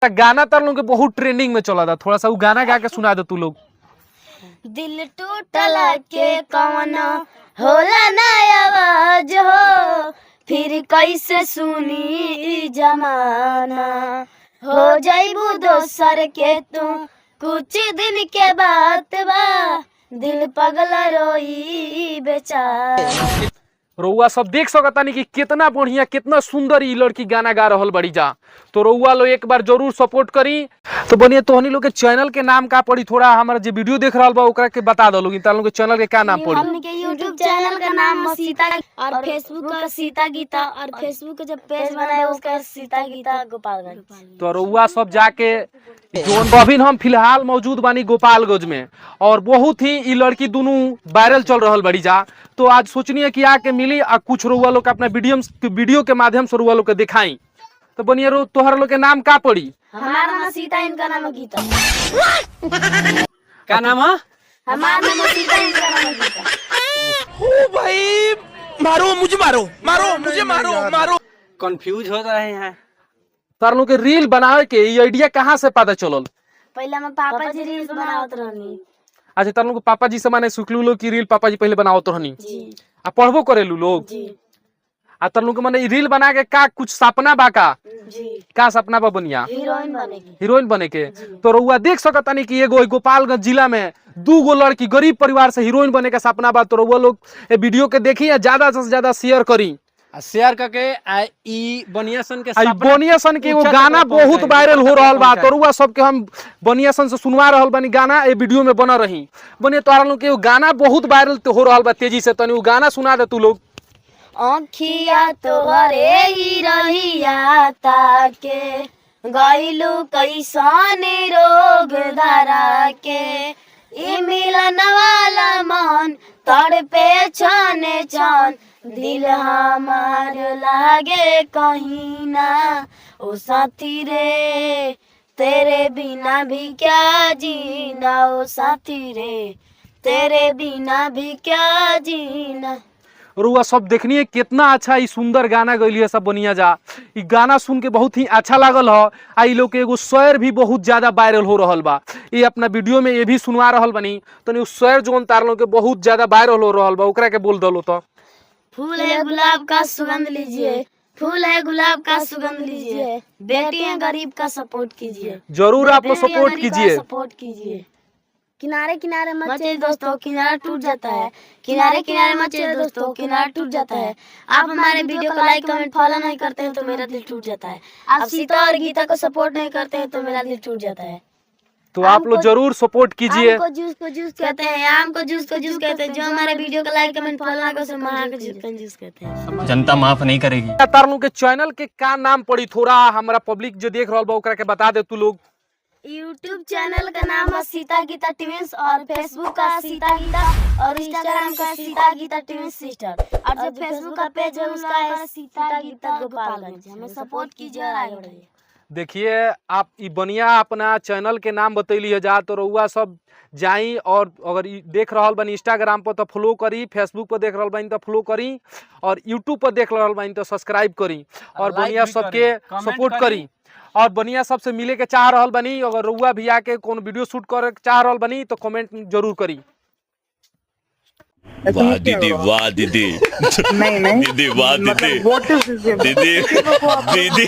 गाना तर लोग के बहुत ट्रेंडिंग में चला था, थोड़ा सा वो गाना गा के सुना दो तू लोग। दिल टूटला के कौन होला ना आवाज हो, फिर कैसे सुनी जमाना, हो जाइबू दोसर के तू कुछ दिन के बात बा, दिल पगला रोई बेचारा। रउआ सब देख सकता नहीं कि कितना बढ़िया कितना सुंदर ये लड़की गाना गा रहल बड़ी जा। तो रउआ लोग एक बार जरूर सपोर्ट करी। तो बनिए तोहनी लोग के चैनल के नाम का पड़ी, थोड़ा हमारा जो वीडियो देख रहा बा ओकरा के बता दो लोग के चैनल के क्या नाम पड़ी। हमने के यूट्यूब चैनल का नाम सीता और फेसबुक का सीता गीता, और फेसबुक का जब पेज बनाया उसका सीता गीता गोपालगंज। तो रउआ सब जाके जोन अभी हम फिलहाल मौजूद बानी गोपालगंज में, और बहुत ही ये लड़की दोनों वायरल चल रहल बड़ी जा। तो आज सोचनी है कि आके मिली और कुछ रउआ लोग अपना वीडियो के माध्यम से रउआ लोग के दिखाई। तो बनिए तोहर लोग के नाम का पड़ी? हमारा नाम सीता, इनका नाम गीता। क्या नाम है? हमारा नाम सीता, इनका नाम गीता। ओ भाई मारो मुझे, मारो। कंफ्यूज हो रहे हैं। तार लोग के रील बनावे के ये आइडिया कहाँ से पता चलल? पहले हम पापा जी रील्स बनावत रहनी। अच्छा, तार लोग के पापा जी से माने सुखलू लोग की रील पापा जी पहले बनावत रहनी जी। आ पढ़बो करेलू लोग जी आ तार लोग के माने रील बना के का कुछ सपना बा का? जी। का सपना बा बनिया? हीरोइन बनेगी। हीरोइन बने के। तो रउआ देख सकता नहीं कि एगो गोपालगंज जिला में 2 गो लड़की गरीब परिवार से हीरोइन बने के सपना बा। तो रउआ लोग ये वीडियो के देखी या ज्यादा से ज्यादा शेयर करी, शेयर करके ई बनियासन के बनियासन के वो ऊंचा गाना तक बहुत पहुंचाई, वायरल हो रहा बा। पहुंचाई। तो रउआ सबके हम बनियासन से सुनवा रहल बानी गाना, ए वीडियो में बना रही। बनिए तोरा लोग के वो गाना बहुत वायरल हो रहा बा तेजी से, तनी वो गाना सुना दे तू लोग। आँखिया तोहरे ही रहिया ताके, गइलू कैसन रोग धरा के, ई मिलन वाला मन तड़पे छाने छान, दिल हमार लागे कहीं ना, ओ साथी रे तेरे बिना भी क्या जीना, ओ साथी रे तेरे बिना भी क्या जीना। रुआ सब देखनी है कितना अच्छा ही सुंदर गाना गैली है सब बनिया जा। ई गाना सुन के बहुत ही अच्छा लागल है। आई लोग के एगो शेर भी बहुत ज्यादा वायरल हो रहल बा। ये अपना वीडियो में ये भी सुनवा रहल बनी। तो शेर जोन तार लोग के बहुत ज्यादा वायरल हो रहल बा, ओकरा के बोल दलो। तो फूल है गुलाब का सुगंध लीजिए, फूल है गुलाब का सुगंध लीजिए, बेटी है गरीब का सपोर्ट कीजिए, जरूर आप लोग सपोर्ट कीजिए। सपोर्ट कीजिए। किनारे किनारे मचे दोस्तों किनारा टूट जाता है, किनारे किनारे मचे दोस्तों किनारा टूट जाता है। आप हमारे वीडियो को लाइक कमेंट फॉलो नहीं करते हैं तो मेरा दिल टूट जाता है। आप सीता और गीता को सपोर्ट नहीं करते हैं तो मेरा दिल टूट जाता है। तो आप लोग जरूर सपोर्ट कीजिए। आम को जूस कहते हैं, आम को जूस कहते हैं। जो हमारे वीडियो को लाइक कमेंट फॉलो ना करे उसे महा को जूस कहते हैं। जनता माफ नहीं करेगी। तार लोग के चैनल के का नाम पड़ी, थोड़ा हमारा पब्लिक जो देख रहल बा ओकरा के बता दे तू लोग। यूट्यूब चैनल का नाम है सीता गीता ट्विंस, और फेसबुक का सीता गीता, और इंस्टाग्राम का सीता गीता ट्विंस सिस्टर, और जो फेसबुक का पेज है उसका है सीता गीता गोपालगंज। हमें सपोर्ट कीजिए और आगे बढ़िए। देखिए आप ई बनिया अपना चैनल के नाम बतैली है जा। तो रउआ सब जाई और अगर देख रहल बानी इंस्टाग्राम पर तो फॉलो करी, फेसबुक पर देख रहल बानी तो फॉलो करी, और यूट्यूब पर देख रहल बानी तो सब्सक्राइब करी, और बनिया सबके सपोर्ट करी। और बनिया सबसे मिले के चाह रहल बनी, अगर रउआ भी आके कौन वीडियो शूट करे के चाह रहल बनी तो कमेंट जरूर करी। वाह दीदी, वाह दीदी, नहीं दीदी वाह दीदी, दीदी दीदी